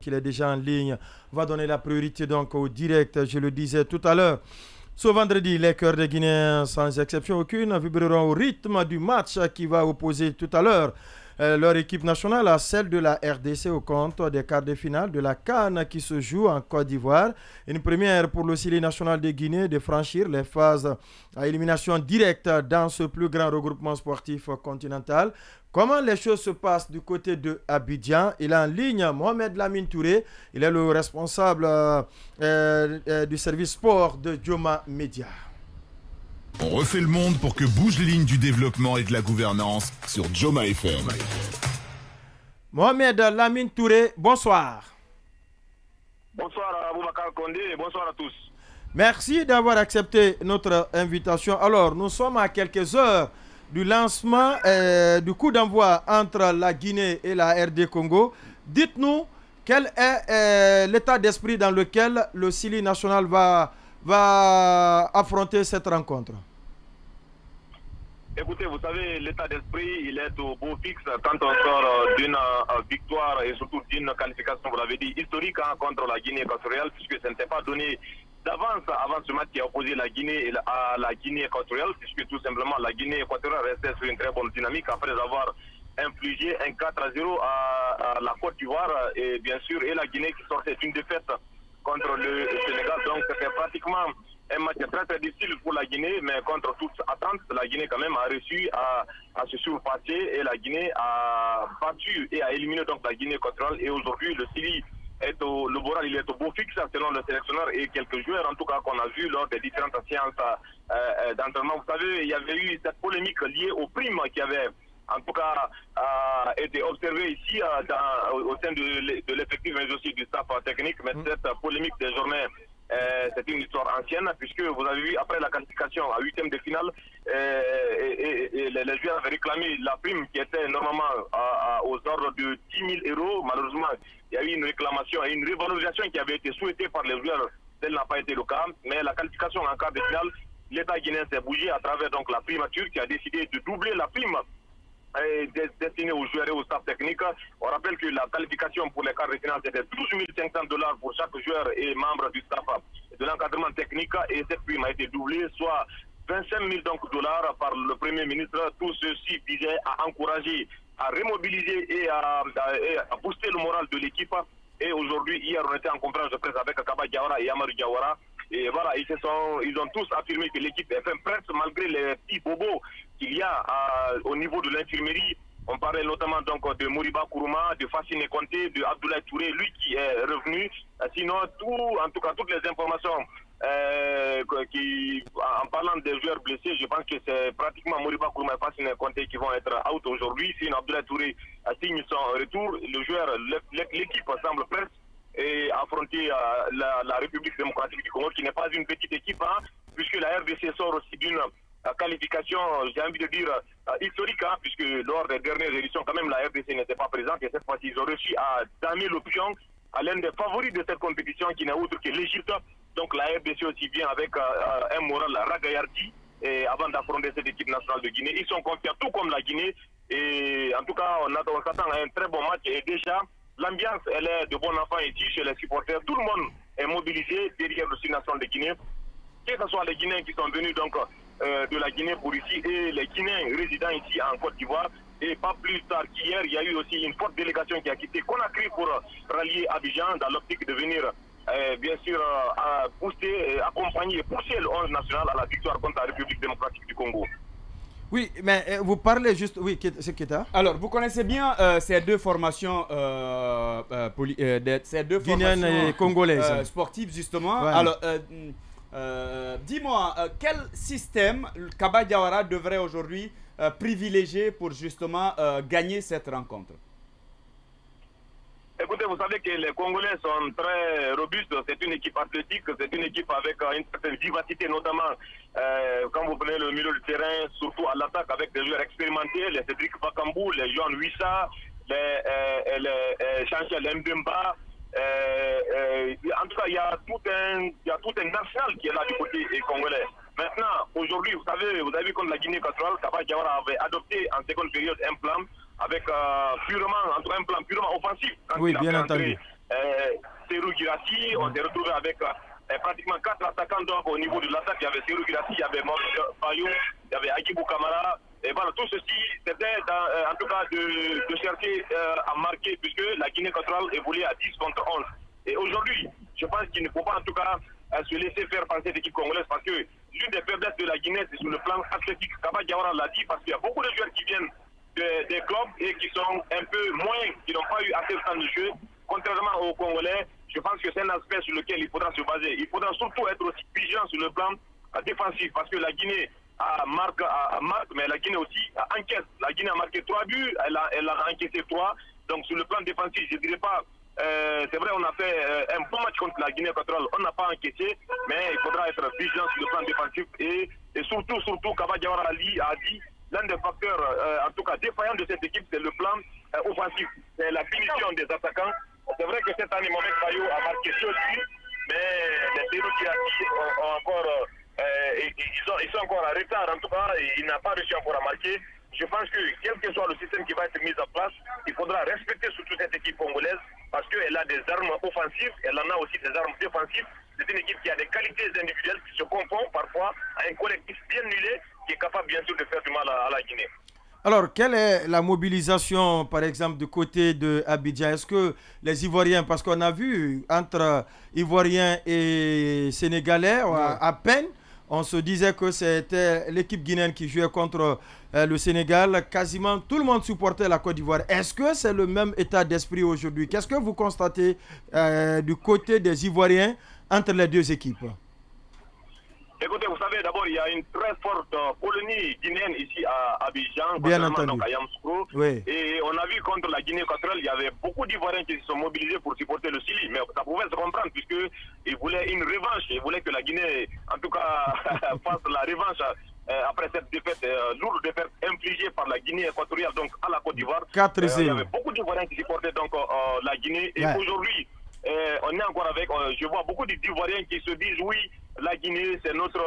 qu'il est déjà en ligne, va donner la priorité donc au direct, je le disais tout à l'heure. Ce vendredi, les cœurs des Guinéens, sans exception aucune, vibreront au rythme du match qui va opposer tout à l'heure leur équipe nationale à celle de la RDC au compte des quarts de finale de la CAN qui se joue en Côte d'Ivoire. Une première pour le Syli national de Guinée de franchir les phases à élimination directe dans ce plus grand regroupement sportif continental. Comment les choses se passent du côté de Abidjan? Il est en ligne, Mohamed Lamine Touré. Il est le responsable du service sport de Joma Media. On refait le monde pour que bougent les lignes du développement et de la gouvernance sur Joma FM. Mohamed Lamine Touré, bonsoir. Bonsoir à Aboubacar Kondé et bonsoir à tous. Merci d'avoir accepté notre invitation. Alors, nous sommes à quelques heures du lancement du coup d'envoi entre la Guinée et la RD Congo. Dites-nous quel est l'état d'esprit dans lequel le Syli national va affronter cette rencontre. Écoutez, vous savez, l'état d'esprit, il est au beau fixe quand on sort d'une victoire et surtout d'une qualification, vous l'avez dit, historique contre la Guinée équatoriale, puisque ça ne s'est pas donné d'avance avant ce match qui a opposé la Guinée à la Guinée équatoriale, puisque tout simplement la Guinée équatoriale restait sur une très bonne dynamique après avoir infligé un 4-0 à la Côte d'Ivoire et bien sûr, et la Guinée qui sortait d'une défaite contre le Sénégal. Donc c'était pratiquement un match très très difficile pour la Guinée, mais contre toute attente, la Guinée quand même a réussi à se surpasser et la Guinée a battu et a éliminé donc la Guinée équatoriale. Et aujourd'hui, le Syli le moral, il est au beau fixe selon le sélectionneur et quelques joueurs en tout cas qu'on a vu lors des différentes séances d'entraînement. Vous savez, il y avait eu cette polémique liée aux primes qui avait en tout cas été observée ici au sein de l'effectif mais aussi du staff technique. Mais cette polémique désormais, c'est une histoire ancienne puisque vous avez vu après la qualification à 8e de finale, les joueurs avaient réclamé la prime qui était normalement aux ordres de 10 000 euros. Malheureusement, il y a eu une réclamation et une revalorisation qui avait été souhaitée par les joueurs. Tel n'a pas été le cas. Mais la qualification en quart de finale, l'État guinéen s'est bougé à travers donc la primature qui a décidé de doubler la prime destinée aux joueurs et au staff technique. On rappelle que la qualification pour les quarts de finale c'était 12 500 $ pour chaque joueur et membre du staff de l'encadrement technique et cette prime a été doublée, soit 25 000 $ par le Premier ministre. Tout ceci visait à encourager, à remobiliser et à booster le moral de l'équipe. Et aujourd'hui, hier, on était en conférence de presse avec Kaba Diawara et Amadou Diawara. Et voilà, ils ont tous affirmé que l'équipe est prête malgré les petits bobos qu'il y a au niveau de l'infirmerie. On parlait notamment donc de Moriba Kourouma, de Fassine Conté, de Abdoulaye Touré, lui qui est revenu. Sinon, en tout cas, toutes les informations en parlant des joueurs blessés, je pense que c'est pratiquement Moriba Kourouma et Fassine Conté qui vont être out aujourd'hui. Si Abdoulaye Touré signe son retour, l'équipe semble prête et affronter la République démocratique du Congo, qui n'est pas une petite équipe, puisque la RDC sort aussi d'une qualification, j'ai envie de dire, historique, puisque lors des dernières éditions, quand même, la RDC n'était pas présente, et cette fois-ci, ils ont réussi à damer l'option à l'un des favoris de cette compétition, qui n'est autre que l'Égypte. Donc la RDC aussi vient avec un moral ragaillardi, et avant d'affronter cette équipe nationale de Guinée. Ils sont confiants, tout comme la Guinée, et en tout cas, on s'attend à un très bon match, et déjà, l'ambiance, elle est de bon enfant ici chez les supporters. Tout le monde est mobilisé derrière le Syli national de Guinée. Que ce soit les Guinéens qui sont venus donc de la Guinée pour ici et les Guinéens résidant ici en Côte d'Ivoire. Et pas plus tard qu'hier, il y a eu aussi une forte délégation qui a quitté Conakry pour rallier Abidjan dans l'optique de venir bien sûr booster, accompagner et pousser le 11 national à la victoire contre la République démocratique du Congo. Oui, mais vous parlez juste... Oui, c'est Keta. Alors, vous connaissez bien ces deux formations, guinéennes et congolaises. Sportives, justement. Ouais. Alors, dis-moi, quel système Kaba Diawara devrait aujourd'hui privilégier pour justement gagner cette rencontre? Écoutez, vous savez que les Congolais sont très robustes. C'est une équipe athlétique, c'est une équipe avec une certaine vivacité, notamment quand vous prenez le milieu de terrain, surtout à l'attaque avec des joueurs expérimentés, les Cédric Bakambou, les Jean Wissa, les Chanchel Mbemba. En tout cas, il y a tout un arsenal qui est là du côté congolais. Maintenant, aujourd'hui, vous avez vu contre la Guinée équatoriale, Kaba Diawara avait adopté en seconde période un plan avec un plan purement offensif. Oui, bien entendu. Serou Girassi. On s'est retrouvé avec pratiquement 4 attaquants. Donc au niveau de l'attaque, il y avait Serou Girassi, il y avait Maurice Bayou, il y avait Agibou Kamara. Et voilà, tout ceci, c'était en tout cas de chercher à marquer, puisque la Guinée équatoriale évoluait à 10 contre 11. Et aujourd'hui, je pense qu'il ne faut pas en tout cas se laisser faire par cette équipe congolaise, parce que l'une des faiblesses de la Guinée, c'est sur le plan athlétique. Kaba Diawara l'a dit, parce qu'il y a beaucoup de joueurs qui viennent des clubs et qui sont un peu moins, qui n'ont pas eu assez de temps de jeu. Contrairement aux Congolais, je pense que c'est un aspect sur lequel il faudra se baser. Il faudra surtout être aussi vigilant sur le plan défensif, parce que la Guinée marque, mais la Guinée aussi encaisse. La Guinée a marqué 3 buts, elle a encaissé 3. Donc sur le plan défensif, je ne dirais pas, c'est vrai, on a fait un bon match contre la Guinée équatoriale, on n'a pas encaissé, mais il faudra être vigilant sur le plan défensif. Et surtout, Kaba Diawara a dit, l'un des facteurs, en tout cas défaillants de cette équipe, c'est le plan offensif. C'est la finition des attaquants. C'est vrai que cette année, Mohamed Bayo a marqué ce but, mais les Serou Girassi ont encore... ils sont encore en retard, en tout cas, il n'a pas réussi encore à marquer. Je pense que quel que soit le système qui va être mis en place, il faudra respecter surtout cette équipe congolaise, parce qu'elle a des armes offensives, elle en a aussi des armes défensives. C'est une équipe qui a des qualités individuelles qui se confondent parfois à un collectif bien nulé qui est capable bien sûr de faire du mal à la Guinée. Alors, quelle est la mobilisation, par exemple, du côté de Abidjan? Est-ce que les Ivoiriens, parce qu'on a vu entre Ivoiriens et Sénégalais, à peine, on se disait que c'était l'équipe guinéenne qui jouait contre le Sénégal. Quasiment tout le monde supportait la Côte d'Ivoire. Est-ce que c'est le même état d'esprit aujourd'hui? Qu'est-ce que vous constatez du côté des Ivoiriens entre les deux équipes? Écoutez, vous savez, d'abord, il y a une très forte colonie guinéenne ici à Abidjan, bien entendu, donc à Yamoussoukro. Oui. Et on a vu contre la Guinée équatoriale, il y avait beaucoup d'Ivoiriens qui se sont mobilisés pour supporter le Chili. Mais ça pouvait se comprendre, puisqu'ils voulaient une revanche. Ils voulaient que la Guinée, en tout cas, fasse la revanche après cette défaite, lourde défaite infligée par la Guinée équatoriale, donc à la Côte d'Ivoire. Il y avait beaucoup d'Ivoiriens qui supportaient donc la Guinée. Et aujourd'hui, on est encore avec, je vois beaucoup d'Ivoiriens qui se disent oui, la Guinée c'est notre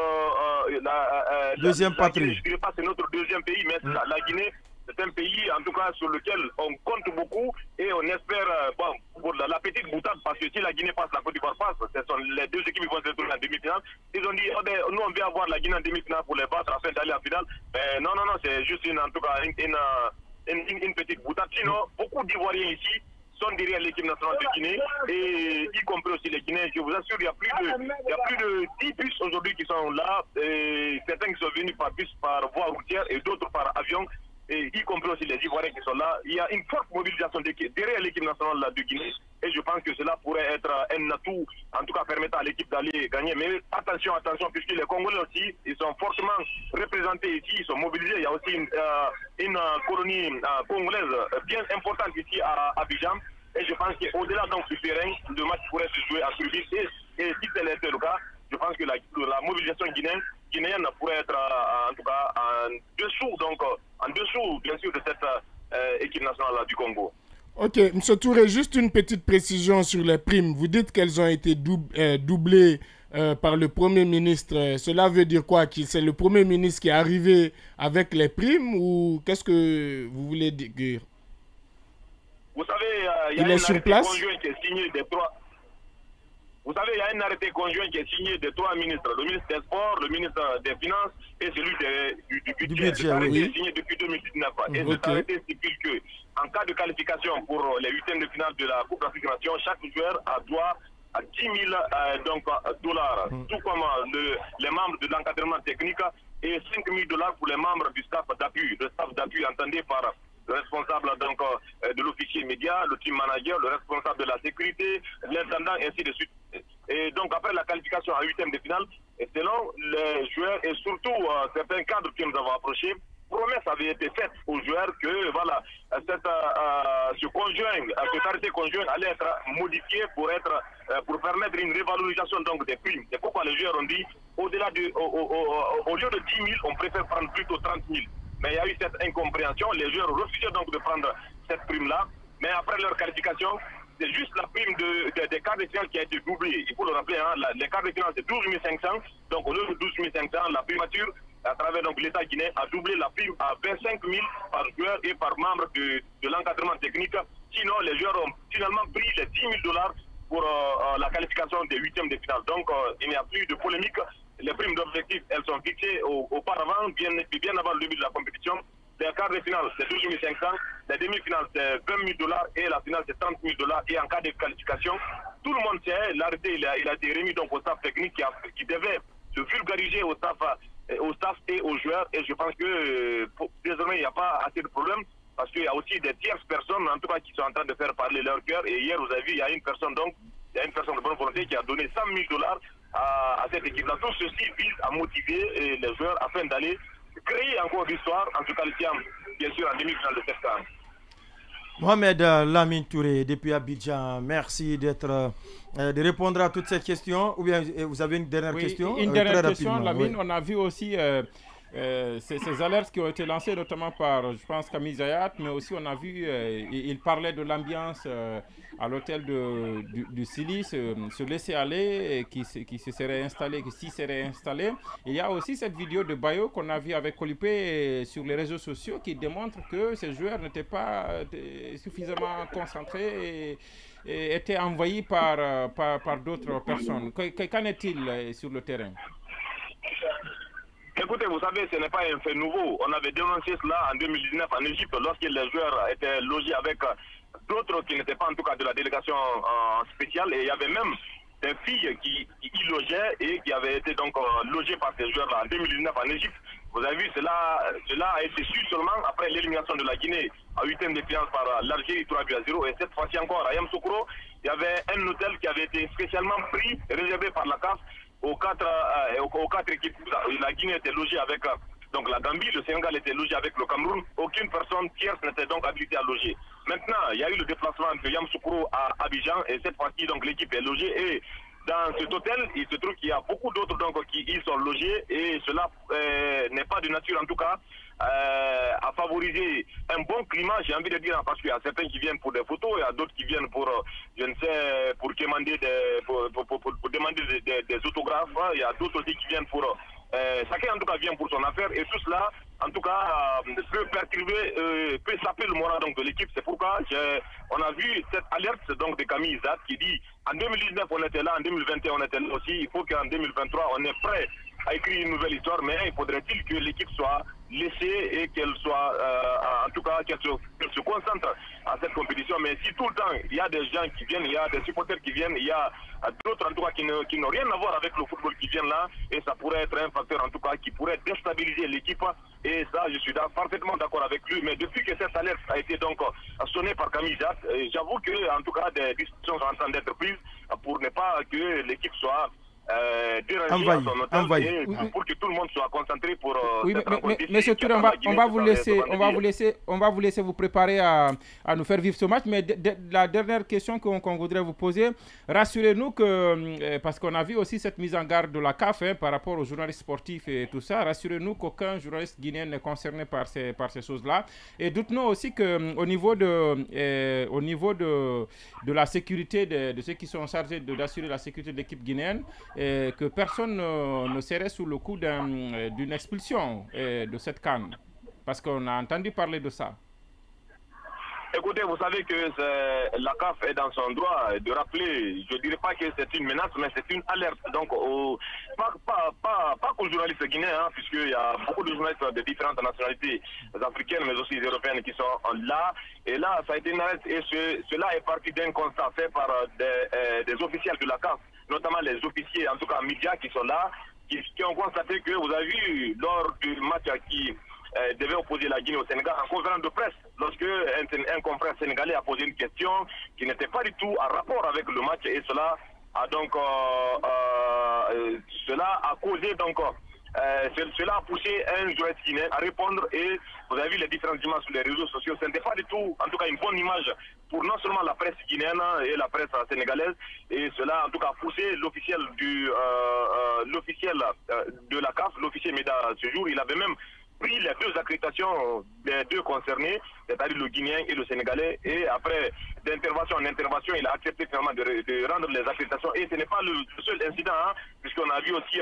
deuxième patrie. Je ne dirais pas c'est notre deuxième pays, mais la Guinée c'est un pays en tout cas sur lequel on compte beaucoup et on espère pour la petite boutade, parce que si la Guinée passe, la Côte d'Ivoire passe, ce sont les deux équipes qui vont se retrouver en demi-finale. Ils ont dit nous on veut avoir la Guinée en demi-finale pour les battre afin d'aller en finale. Mais non, c'est juste en tout cas une petite boutade. Sinon, beaucoup d'Ivoiriens ici sont derrière l'équipe nationale de Guinée, et y compris aussi les Guinéens. Je vous assure, il y a plus de 10 bus aujourd'hui qui sont là, et certains qui sont venus par bus, par voie routière et d'autres par avion, et y compris aussi les Ivoiriens qui sont là. Il y a une forte mobilisation derrière l'équipe nationale de Guinée, et je pense que cela pourrait être un atout, en tout cas permettant à l'équipe d'aller gagner. Mais attention, puisque les Congolais aussi, ils sont fortement représentés ici, ils sont mobilisés. Il y a aussi une colonie congolaise bien importante ici à Abidjan. Et je pense qu'au-delà donc du terrain, le match pourrait se jouer à Turbis. Et si tel était le cas, je pense que la mobilisation guinéenne pourrait être en tout cas en dessous bien sûr de cette équipe nationale du Congo. Ok, M. Touré, juste une petite précision sur les primes. Vous dites qu'elles ont été doublées par le Premier ministre. Cela veut dire quoi? Que c'est le Premier ministre qui est arrivé avec les primes, ou qu'est-ce que vous voulez dire? Vous savez, il y a un arrêté conjoint qui est signé des trois. Vous savez, il y a un arrêté conjoint qui est signé des trois ministres, le ministre des Sports, le ministre des Finances et celui du budget. Cet arrêté est signé depuis 2019. Et cet arrêté stipule que, en cas de qualification pour les huitièmes de finale de la Coupe d'Afrique des Nations, chaque joueur a droit à 10 000 dollars, tout comme les membres de l'encadrement technique, et 5 000 dollars pour les membres du staff d'appui. Le staff d'appui, entendez par le responsable donc, de l'officier média, le team manager, le responsable de la sécurité, l'intendant, ainsi de suite. Et donc après la qualification à huitième de finale, et selon les joueurs et surtout certains cadres que nous avons approchés, promesse avait été faite aux joueurs que voilà, cet arrêté conjoint allait être modifié pour permettre une révalorisation donc des primes. C'est pourquoi les joueurs ont dit au lieu de 10 000, on préfère prendre plutôt 30 000. Mais il y a eu cette incompréhension. Les joueurs refusaient donc de prendre cette prime-là. Mais après leur qualification, c'est juste la prime des quarts de finale qui a été doublée. Il faut le rappeler, hein, les quarts de finale, c'est 12 500. Donc au lieu de 12 500, la primature, à travers l'État guinéen, a doublé la prime à 25 000 par joueur et par membre de l'encadrement technique, Sinon, les joueurs ont finalement pris les 10 000 $ pour la qualification des 8e de finale. Donc, il n'y a plus de polémique. Les primes d'objectif, elles sont fixées auparavant, bien avant le début de la compétition. Les quarts de finale, c'est 12 500. Les demi-finales, c'est 20 000 $ et la finale, c'est 30 000 $. Et en cas de qualification, tout le monde sait, l'arrêté, il a été remis donc au staff technique qui devait le vulgariser au staff et aux joueurs. Et je pense que désormais, il n'y a pas assez de problème parce qu'il y a aussi des tierces personnes, en tout cas, qui sont en train de faire parler leur cœur. Et hier, vous avez vu, il y a une personne de bonne volonté qui a donné 100 000 $ à cette équipe-là. Tout ceci vise à motiver les joueurs afin d'aller créer encore l'histoire, en tout cas le Thiam, bien sûr, en demi-finale de cette CAN. Mohamed Lamine Touré, depuis Abidjan, merci de répondre à toutes ces questions. Ou bien vous avez une dernière question? Une dernière question, Lamine. On a vu aussi ces alertes qui ont été lancées notamment par, je pense, Camille Zayat, mais aussi on a vu, il parlait de l'ambiance à l'hôtel du Sili, se laisser aller, qui se serait installé, qui s'y serait installé. Il y a aussi cette vidéo de Bayo qu'on a vu avec Colipé sur les réseaux sociaux qui démontre que ces joueurs n'étaient pas suffisamment concentrés et étaient envahis par d'autres personnes. Qu'en est-il sur le terrain? Écoutez, vous savez, ce n'est pas un fait nouveau. On avait dénoncé cela en 2019 en Égypte, lorsque les joueurs étaient logés avec d'autres qui n'étaient pas en tout cas de la délégation spéciale. Et il y avait même des filles qui y logeaient et qui avaient été donc logées par ces joueurs-là en 2019 en Égypte. Vous avez vu, cela a été su seulement après l'élimination de la Guinée à 8e de finale par l'Algérie 3-0. Et cette fois-ci encore, à Yamoussoukro, il y avait un hôtel qui avait été spécialement pris, réservé par la CAF aux quatre équipes. La Guinée était logée avec donc la Gambie, le Sénégal était logé avec le Cameroun. Aucune personne tierce n'était donc habilitée à loger. Maintenant, il y a eu le déplacement de Yamoussoukro à Abidjan et cette fois-ci, donc l'équipe est logée. Et dans cet hôtel, il se trouve qu'il y a beaucoup d'autres donc qui y sont logés et cela n'est pas de nature en tout cas à favoriser un bon climat, j'ai envie de dire, parce qu'il y a certains qui viennent pour des photos, il y a d'autres qui viennent pour, je ne sais, pour demander des autographes, il y a d'autres aussi qui viennent pour, chacun en tout cas vient pour son affaire et tout cela en tout cas peut perturber, peut saper le moral donc de l'équipe. C'est pourquoi on a vu cette alerte donc de Camille Zat qui dit en 2019 on était là, en 2021 on était là aussi, il faut qu'en 2023 on est prêt à écrire une nouvelle histoire, mais il faudrait-il que l'équipe soit laissée et qu'elle soit, en tout cas, qu'elle se concentre à cette compétition. Mais si tout le temps, il y a des gens qui viennent, il y a des supporters qui viennent, il y a d'autres, en tout cas, qui n'ont rien à voir avec le football qui viennent là, et ça pourrait être un facteur, en tout cas, qui pourrait déstabiliser l'équipe. Et ça, je suis parfaitement d'accord avec lui. Mais depuis que cette alerte a été donc sonnée par Camille Jacques, j'avoue que, en tout cas, des discussions sont en train d'être prises pour ne pas que l'équipe soit envahi. Pour que tout le monde soit concentré pour oui, mais surtout on va vous laisser vous préparer à nous faire vivre ce match, mais la dernière question qu'on voudrait vous poser, rassurez-nous que parce qu'on a vu aussi cette mise en garde de la CAF par rapport aux journalistes sportifs et tout ça, rassurez-nous qu'aucun journaliste guinéen n'est concerné par ces choses-là, et dites-nous aussi que au niveau de la sécurité de ceux qui sont chargés d'assurer la sécurité de l'équipe guinéenne, que personne ne serait sous le coup d'une expulsion de cette CAN, parce qu'on a entendu parler de ça. Écoutez, vous savez que la CAF est dans son droit de rappeler, je ne dirais pas que c'est une menace, mais c'est une alerte. Donc, pas qu'aux journalistes guinéens, puisqu'il y a beaucoup de journalistes de différentes nationalités africaines, mais aussi européennes qui sont là. Et là, ça a été une alerte et cela est parti d'un constat fait par des officiels de la CAF, notamment les officiers, en tout cas médias qui sont là, qui ont constaté que vous avez vu lors du match qui devait opposer la Guinée au Sénégal en conférence de presse, lorsque un confrère sénégalais a posé une question qui n'était pas du tout en rapport avec le match, et cela a donc cela a causé donc cela a poussé un journaliste guinéen à répondre, et vous avez vu les différentes images sur les réseaux sociaux. Ce n'était pas du tout, en tout cas, une bonne image pour non seulement la presse guinéenne et la presse sénégalaise, et cela en tout cas a poussé l'officiel de la CAF, l'officier Méda, ce jour, il avait même pris les deux accréditations des deux concernés, c'est-à-dire le Guinéen et le Sénégalais, et après d'intervention en intervention, il a accepté finalement de rendre les accréditations. Et ce n'est pas le seul incident, puisqu'on a vu aussi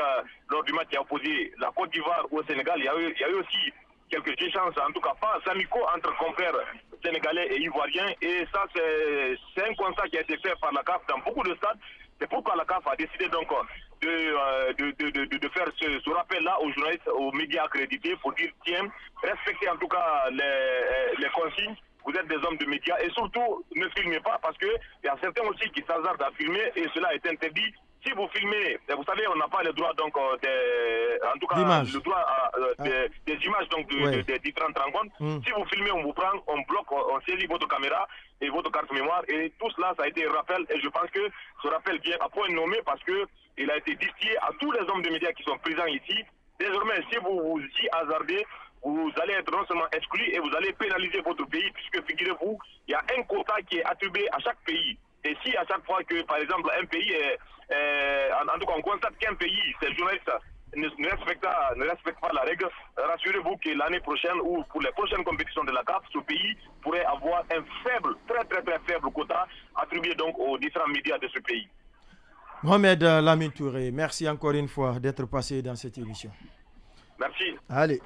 lors du match qui a opposé la Côte d'Ivoire au Sénégal, il y a eu aussi quelques échanges, en tout cas pas amicaux entre confrères sénégalais et ivoiriens. Et ça, c'est un constat qui a été fait par la CAF dans beaucoup de stades. C'est pourquoi la CAF a décidé donc de faire ce rappel-là aux journalistes, aux médias accrédités pour dire, tiens, respectez en tout cas les consignes. Vous êtes des hommes de médias et surtout ne filmez pas parce qu'il y a certains aussi qui s'hasardent à filmer et cela est interdit. Si vous filmez, vous savez, on n'a pas le droit donc en tout cas le droit des images donc des différentes rencontres. Si vous filmez, on vous prend, on bloque, on saisit votre caméra et votre carte mémoire et tout cela, ça a été un rappel et je pense que ce rappel vient à point nommé parce que il a été distillé à tous les hommes de médias qui sont présents ici. Désormais, si vous vous y hasardez, vous allez être non seulement exclu et vous allez pénaliser votre pays puisque, figurez-vous, il y a un quota qui est attribué à chaque pays. Et si à chaque fois que, par exemple, un pays en tout cas, on constate qu'un pays, ces journalistes ne respectent pas la règle, rassurez-vous que l'année prochaine ou pour les prochaines compétitions de la CAF, ce pays pourrait avoir un faible, très faible quota attribué donc aux différents médias de ce pays. Mohamed Lamine Touré, merci encore une fois d'être passé dans cette émission. Merci. Allez.